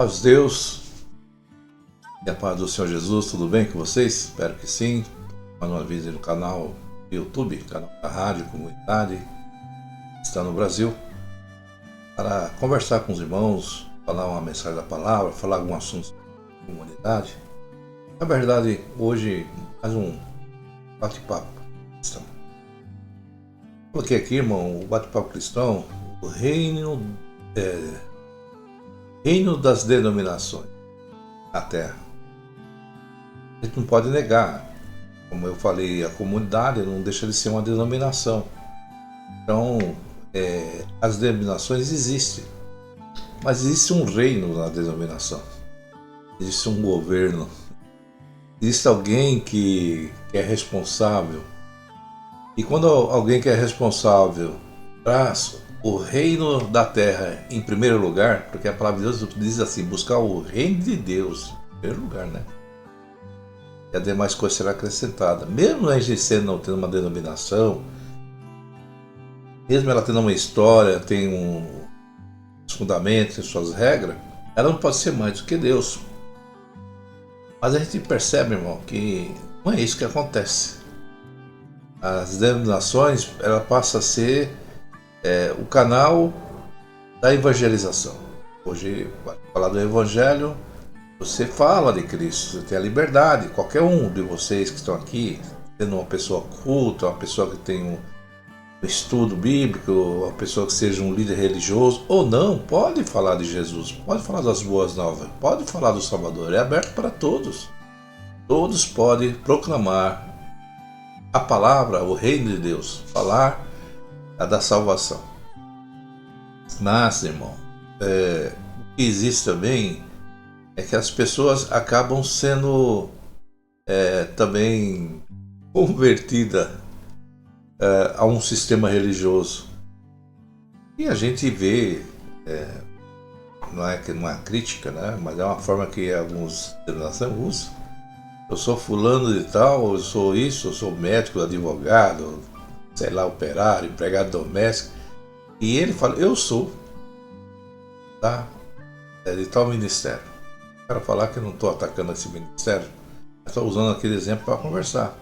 Paz de Deus e a paz do Senhor Jesus, tudo bem com vocês? Espero que sim. Mais uma vez no canal YouTube, canal da Rádio Comunidade, está no Brasil, para conversar com os irmãos, falar uma mensagem da palavra, falar algum assunto da comunidade. Na verdade, hoje, mais um bate-papo cristão. Coloquei aqui, irmão, o bate-papo cristão, o reino das denominações na Terra. A gente não pode negar, como eu falei, a comunidade não deixa de ser uma denominação. Então, as denominações existem, mas existe um reino na denominação, existe um governo, existe alguém que é responsável. E quando alguém que é responsável traz o reino da terra em primeiro lugar, porque a palavra de Deus diz assim, buscar o reino de Deus em primeiro lugar, né? E a demais coisa será acrescentada. Mesmo a gente não tendo uma denominação, mesmo ela tendo uma história, tem uns fundamentos, tem suas regras, ela não pode ser mais do que Deus. Mas a gente percebe, irmão, que não é isso que acontece. As denominações, ela passa a ser o canal da evangelização. Hoje, para falar do evangelho, você fala de Cristo, você tem a liberdade. Qualquer um de vocês que estão aqui, sendo uma pessoa culta, uma pessoa que tem um estudo bíblico, uma pessoa que seja um líder religioso ou não, pode falar de Jesus, pode falar das boas novas, pode falar do Salvador. É aberto para todos. Todos podem proclamar a palavra, o reino de Deus, falar da salvação. Mas, irmão, o que existe também é que as pessoas acabam sendo também convertidas a um sistema religioso. E a gente vê, não é uma crítica, né? Mas é uma forma que alguns denominações usam. Eu sou fulano de tal, eu sou isso, eu sou médico, advogado, sei lá, operário, empregado doméstico. E ele fala, eu sou de tal ministério. Quero falar que eu não estou atacando esse ministério, estou usando aquele exemplo para conversar.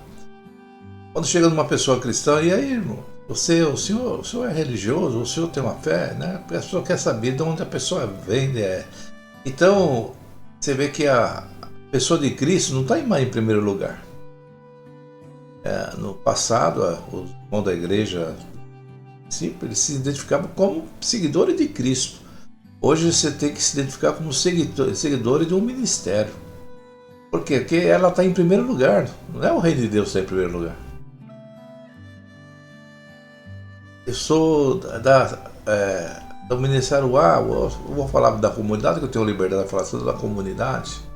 Quando chega numa pessoa cristã, e aí, irmão, o senhor é religioso, o senhor tem uma fé, né? A pessoa quer saber de onde a pessoa vem. Então, você vê que a pessoa de Cristo não está mais em primeiro lugar. No passado, os irmãos da igreja, eles se identificavam como seguidores de Cristo. Hoje você tem que se identificar como seguidores de um ministério. Por quê? Porque ela está em primeiro lugar. Não é o reino de Deus que está em primeiro lugar. Eu sou do ministério A, eu vou falar da comunidade, que eu tenho liberdade de falar tudo da comunidade.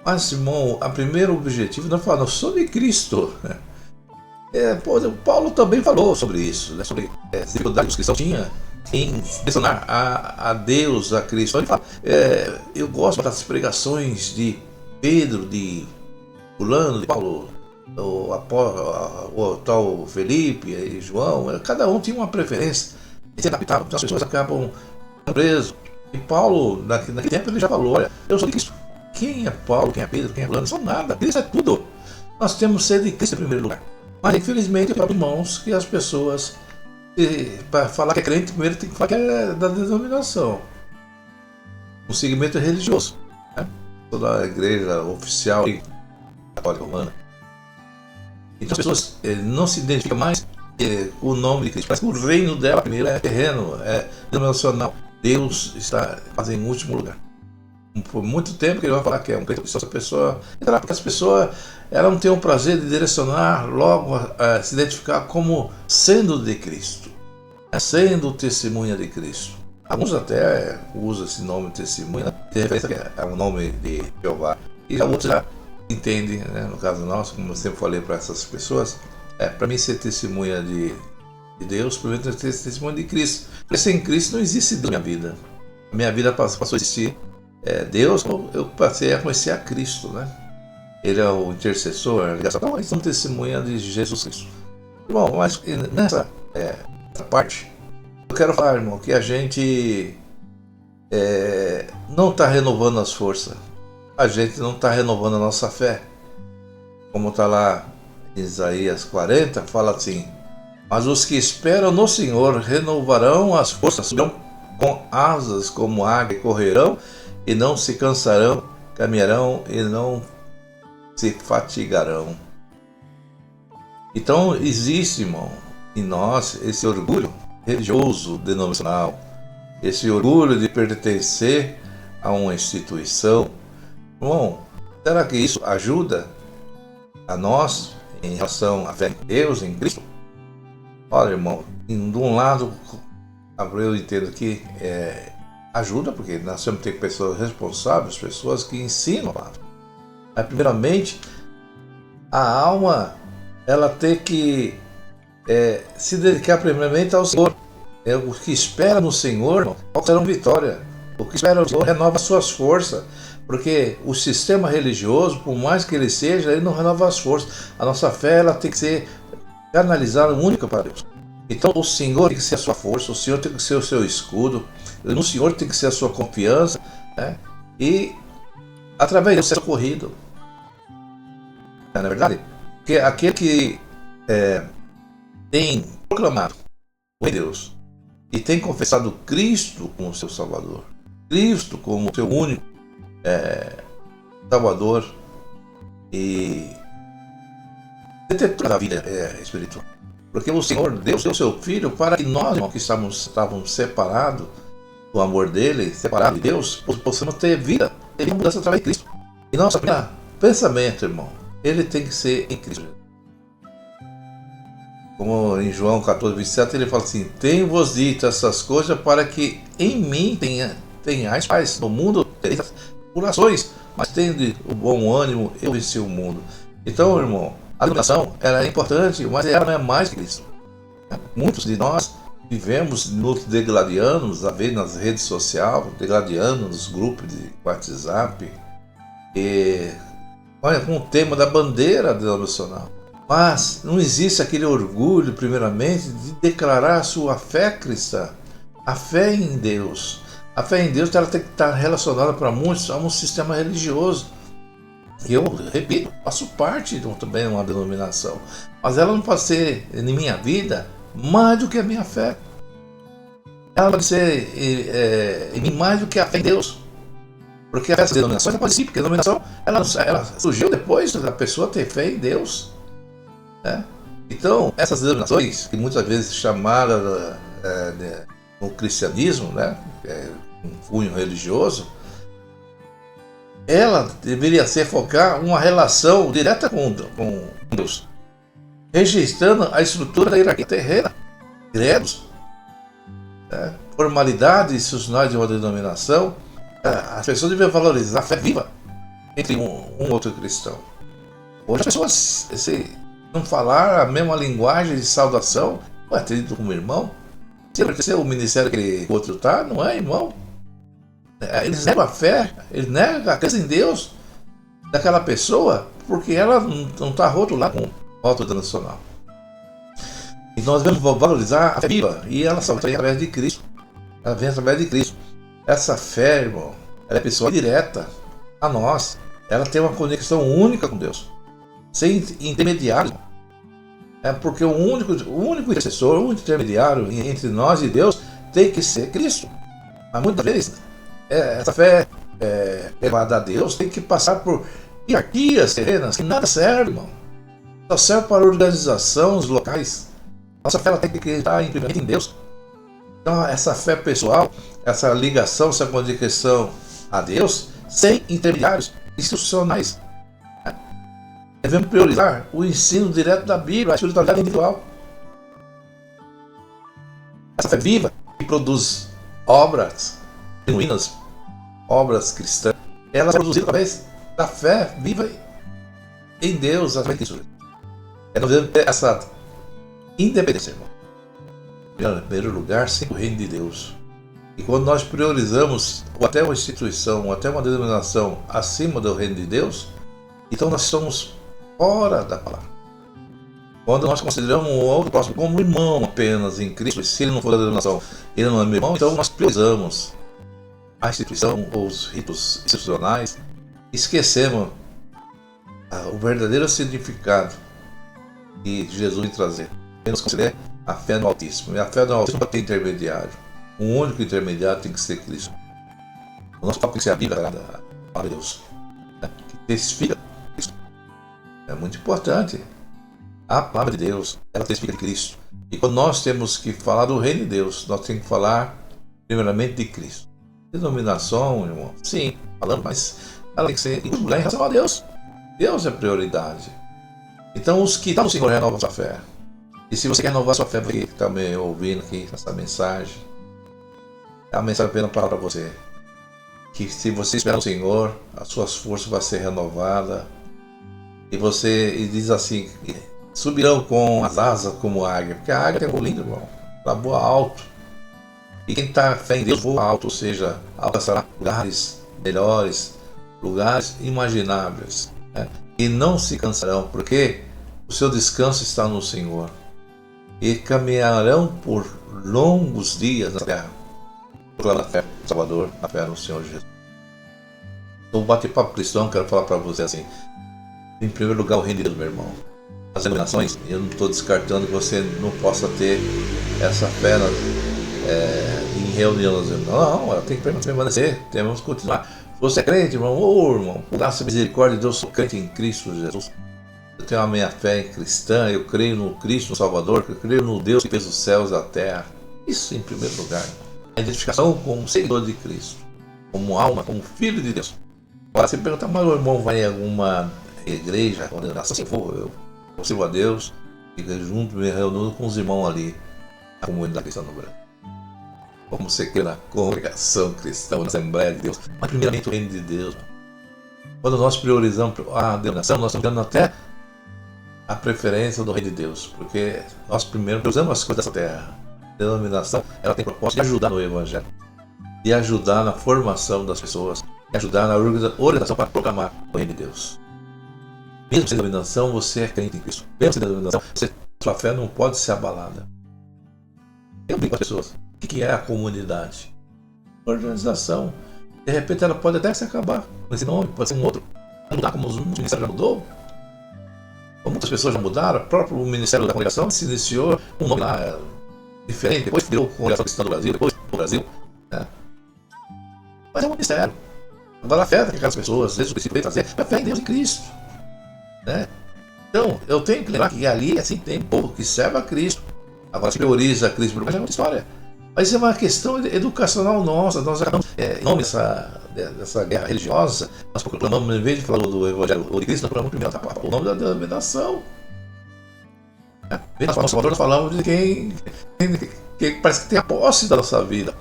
Mas, irmão, o primeiro objetivo não é falar, eu sou de Cristo. Paulo também falou sobre isso, né? Sobre a dificuldade que os cristãos tinham em direcionar a Deus, a Cristo. Ele fala, eu gosto das pregações de Pedro, de fulano, de Paulo, o tal Felipe e João. Cada um tinha uma preferência e se adaptava, então as pessoas acabam presas. E Paulo, naquele tempo, ele já falou, olha, eu sou de Cristo. Quem é Paulo, quem é Pedro, quem é fulano? Não são nada, Cristo é tudo. Nós temos que ser de Cristo em primeiro lugar. Mas infelizmente, irmãos, que as pessoas, para falar que é crente, primeiro tem que falar que é da denominação, um segmento religioso, né? Toda a igreja oficial católica romana. Então as pessoas não se identificam mais com o nome de Cristo. Parece que o reino dela primeiro é terreno, é denominacional. Deus está quase em último lugar. Por muito tempo que ele vai falar que é um crente, essa pessoa, porque as pessoas elas não têm o prazer de direcionar logo a se identificar como sendo de Cristo, sendo testemunha de Cristo. Alguns até usam esse nome testemunha, tem referência a um nome de Jeová, e outros já entendem, né? No caso nosso, como eu sempre falei para essas pessoas, para mim ser testemunha de Deus, primeiro tem que ser testemunha de Cristo, porque sem Cristo não existe Deus na minha vida. A minha vida passou a existir Deus, eu passei a conhecer a Cristo, né? Ele é o intercessor, a ligação. Então, eles são testemunha de Jesus Cristo. Bom, mas nessa parte, eu quero falar, irmão, que a gente não está renovando as forças. A gente não está renovando a nossa fé. Como está lá em Isaías 40, fala assim: mas os que esperam no Senhor renovarão as forças, subirão com asas como águia, correrão e não se cansarão, caminharão e não se fatigarão. Então existe, irmão, em nós esse orgulho religioso denominacional, esse orgulho de pertencer a uma instituição. Irmão, será que isso ajuda a nós em relação à fé em Deus, em Cristo? Olha, irmão, de um lado, eu entendo que ajuda, porque nós temos que ter pessoas responsáveis, pessoas que ensinam a palavra. Mas, primeiramente, a alma, ela tem que se dedicar primeiramente ao Senhor. O que espera no Senhor, irmão, será uma vitória. O que espera no Senhor renova suas forças. Porque o sistema religioso, por mais que ele seja, ele não renova as forças. A nossa fé, ela tem que ser canalizada única para Deus. Então o Senhor tem que ser a sua força, o Senhor tem que ser o seu escudo, no Senhor tem que ser a sua confiança, né? E através disso ser socorrido. Não é verdade? Porque aquele que tem proclamado o Deus e tem confessado Cristo como seu Salvador, Cristo como seu único Salvador e detetor da vida espiritual. Porque o Senhor deu o seu Filho para que nós, irmão, que estávamos separados do amor dele, separados de Deus, possamos ter vida, ter mudança através de Cristo. E nosso pensamento, irmão, ele tem que ser em Cristo. Como em João 14:27, ele fala assim: tenho-vos dito essas coisas para que em mim tenhais paz. No mundo tereis tribulações, mas tende o bom ânimo, eu venci o mundo. Então, irmão, a iluminação ela é importante, mas ela não é mais que Cristo. Muitos de nós vivemos nos degladianos, a ver nas redes sociais, degladiando nos grupos de WhatsApp, olha, com o tema da bandeira denominacional. Mas não existe aquele orgulho, primeiramente, de declarar a sua fé cristã, a fé em Deus. A fé em Deus ela tem que estar relacionada para muitos a um sistema religioso. E eu repito, faço parte também de uma denominação, mas ela não pode ser em minha vida mais do que a minha fé. Ela pode ser em mim mais do que a fé em Deus. Porque essa denominação ela pode ser, porque a denominação ela surgiu depois da pessoa ter fé em Deus. Né? Então, essas denominações, que muitas vezes chamadas no cristianismo, né, um cunho religioso, ela deveria ser focar uma relação direta com Deus, registrando a estrutura da hierarquia terrena, credos, formalidades institucionais de uma denominação. As pessoas devem valorizar a fé viva entre um outro cristão. Hoje as pessoas, se não falar a mesma linguagem de saudação, é tido como irmão. Se pertencer ao ministério que o outro está, não é irmão. Eles negam a fé, eles negam a crença em Deus daquela pessoa, porque ela não está rotulada com voto internacional. E nós devemos valorizar a fé viva, e ela só vem através de Cristo. Ela vem através de Cristo. Essa fé, irmão, ela é pessoa direta a nós. Ela tem uma conexão única com Deus, sem intermediário. Porque o único intercessor, o único intermediário entre nós e Deus tem que ser Cristo. Mas muitas vezes essa fé levada a Deus tem que passar por hierarquias terrenas que nada serve, irmão. Só serve para organizações locais. Nossa fé ela tem que estar primeiramente em Deus. Então essa fé pessoal, essa ligação, essa conexão a Deus, sem intermediários institucionais. Devemos priorizar o ensino direto da Bíblia, a espiritualidade individual. Essa fé viva que produz obras genuínas, obras cristãs, elas são produzidas através da fé viva em Deus, através disso. Nós devemos ter essa independência, irmão. Em primeiro lugar, sempre o reino de Deus. E quando nós priorizamos até uma instituição, até uma denominação acima do reino de Deus, então nós estamos fora da palavra. Quando nós consideramos o outro próximo como irmão apenas em Cristo, se ele não for da denominação, ele não é meu irmão, então nós priorizamos a instituição ou os ritos institucionais, esquecemos o verdadeiro significado que Jesus vem trazer. Menos considerar a fé no Altíssimo. E a fé no Altíssimo não tem intermediário. O único intermediário tem que ser Cristo. O nosso papo tem que ser a Bíblia, a palavra de Deus, né? Que testifica Cristo. É muito importante. A palavra de Deus, ela testifica de Cristo. E quando nós temos que falar do reino de Deus, nós temos que falar primeiramente de Cristo. Denominação, irmão, sim, falando, mas ela tem que ser em relação a Deus. Deus é prioridade. Então, os que estão no Senhor renovam sua fé. E se você quer renovar sua fé, porque está me ouvindo aqui essa mensagem, é uma mensagem apenas para você. Que se você esperar no Senhor, as suas forças vão ser renovadas. E diz assim: subirão com as asas como águia. Porque a águia tem um lindo, irmão. Ela voa alto. E quem está fé em Deus voa alto, ou seja, alcançará lugares melhores, lugares imagináveis, né? E não se cansarão, porque o seu descanso está no Senhor. E caminharão por longos dias na terra, proclamando a fé no Salvador, a fé no Senhor Jesus. Então, bate-papo cristão, quero falar para você assim: em primeiro lugar, o reino de Deus, meu irmão. As denominações, eu não estou descartando que você não possa ter essa fé em reuniões. Não, ela tem que permanecer, temos que continuar. Se você é crente, irmão, irmão, graça e misericórdia de Deus, sou crente em Cristo Jesus. Eu tenho a minha fé cristã, eu creio no Cristo, no Salvador, eu creio no Deus que fez os céus e a terra. Isso em primeiro lugar. A identificação como seguidor de Cristo, como alma, como filho de Deus. Agora, você pergunta, mas o irmão vai em alguma igreja, condenação? Assim, eu sirvo a Deus e junto me reúno com os irmãos ali, na comunidade cristã no Brasil. Como você crê na congregação cristã, na Assembleia de Deus, mas primeiramente o reino de Deus. Quando nós priorizamos a denominação, nós estamos dando até a preferência do reino de Deus, porque nós primeiro priorizamos as coisas dessa terra. A denominação, ela tem propósito de ajudar no Evangelho, de ajudar na formação das pessoas, de ajudar na orientação para proclamar o reino de Deus. Mesmo sem denominação, você é crente em Cristo. Mesmo sem denominação, sua fé não pode ser abalada. Eu brinco com as pessoas. O que é a comunidade? Organização. De repente ela pode até se acabar com esse nome, pode ser um outro. Mudar como o ministério já mudou. Como muitas pessoas já mudaram, o próprio Ministério da Congregação se iniciou com um nome lá diferente, depois virou Congregação Cristã do Brasil, depois do Brasil. Né? Mas é um ministério. Agora a fé que aquelas pessoas, desde o princípio, veio trazer, é a fé em Deus e Cristo. Né? Então, eu tenho que lembrar que ali assim tem povo que serve a Cristo. Agora se prioriza a Cristo, mas é outra história. Mas é uma questão educacional nossa. Nós acabamos, em nome dessa guerra religiosa, nós proclamamos, em vez de falar do Evangelho ou de Cristo, nós proclamamos primeiro o nome da denominação. Nós falamos Salvador, nós falamos de quem parece que tem a posse da nossa vida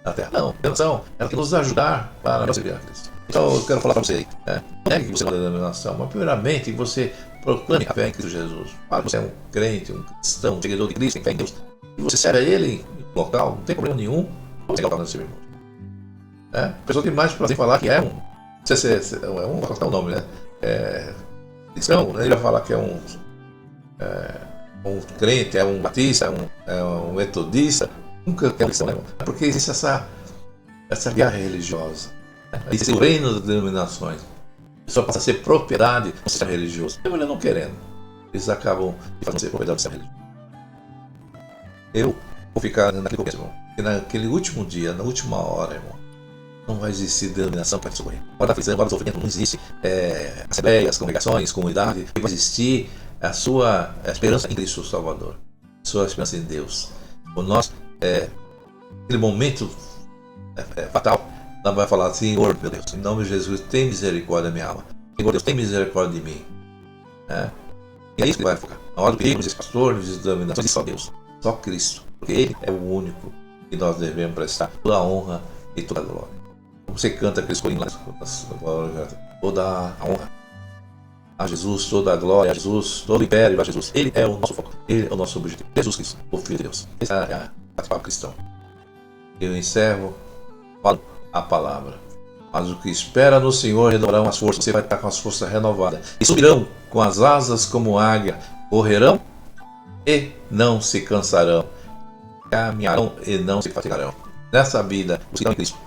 na terra. Não, a denominação, ela quer nos ajudar para nós servir a Cristo. Então eu quero falar para você aí, não é que você é uma denominação, mas primeiramente você proclame a fé em Cristo Jesus. Fala que você é um crente, um cristão, um seguidor de Cristo, tem fé em Deus. E você serve a Ele em local, não tem problema nenhum. Você local nesse irmão. A pessoa tem mais prazer em falar que é um. Não sei se é um. Vou colocar o nome, né? Cristão, ele vai falar que é um crente, é um batista, é um metodista. Nunca é cristão, né? Porque existe essa guerra religiosa. Existe o reino das denominações. Só passa a ser propriedade do sistema religioso. Mesmo ele não querendo. Eles acabam de fazer propriedade do sistema religioso. Eu vou ficar naquele começo, irmão. Porque naquele último dia, na última hora, irmão, não vai existir denominação para socorrer. Pode estar fazendo, sofrendo, não existe assembleias, congregações, comunidade. Vai existir a sua esperança em Cristo Salvador. A sua esperança em Deus. Quando nós, naquele momento fatal, nós vai falar: Senhor, meu Deus, em nome de Jesus, tem misericórdia da minha alma. Senhor Deus, tem misericórdia de mim. E é isso que vai focar. Na hora do perigo, os pastores, as denominações, só Deus. Só Cristo, porque Ele é o único que nós devemos prestar toda a honra e toda a glória. Como você canta aqueles corinhos lá, toda a honra a Jesus, toda a glória a Jesus, todo o império a Jesus. Ele é o nosso foco, Ele é o nosso objetivo. Jesus Cristo, o Filho de Deus. Essa é a palavra cristã. Eu encerro, falo a palavra. Mas o que espera no Senhor renovarão as forças. Você vai estar com as forças renovadas. E subirão com as asas como águia. Correrão e não se cansarão, caminharão e não se fatigarão. Nessa vida, os que estão em Cristo,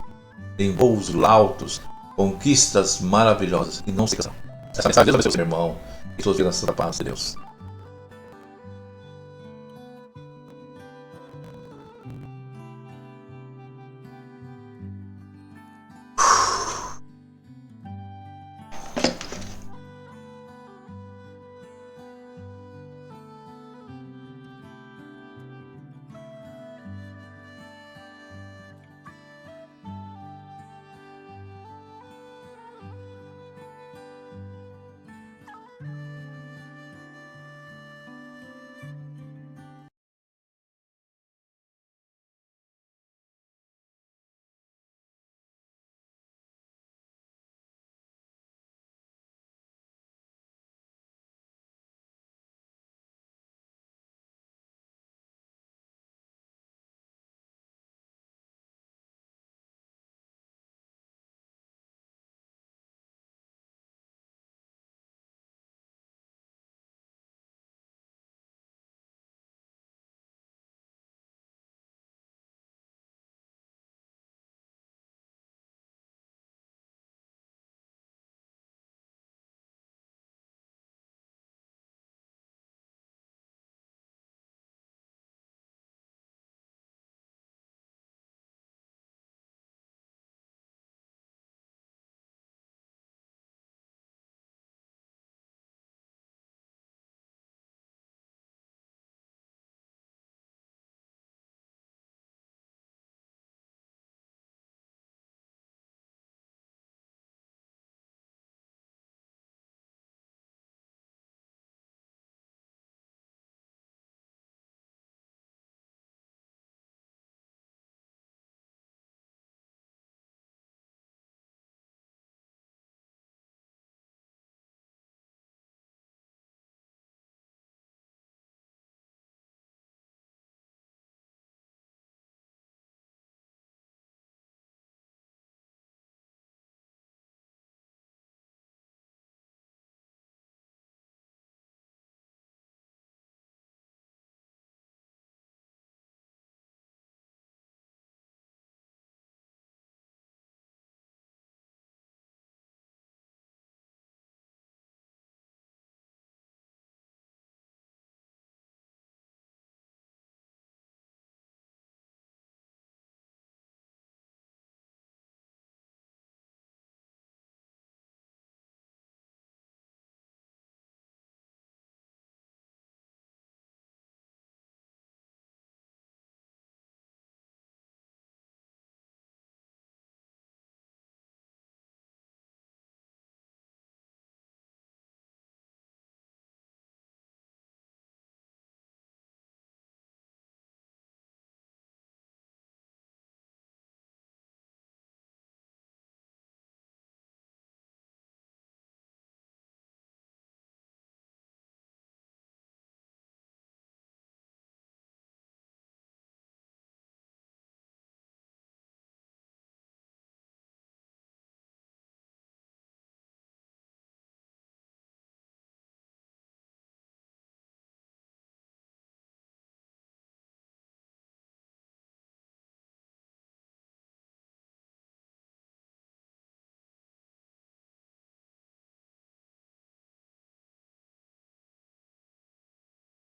em voos altos, conquistas maravilhosas e não se cansam. Essa mensagem Deus abençoe, meu irmão, e todos os da paz de Deus.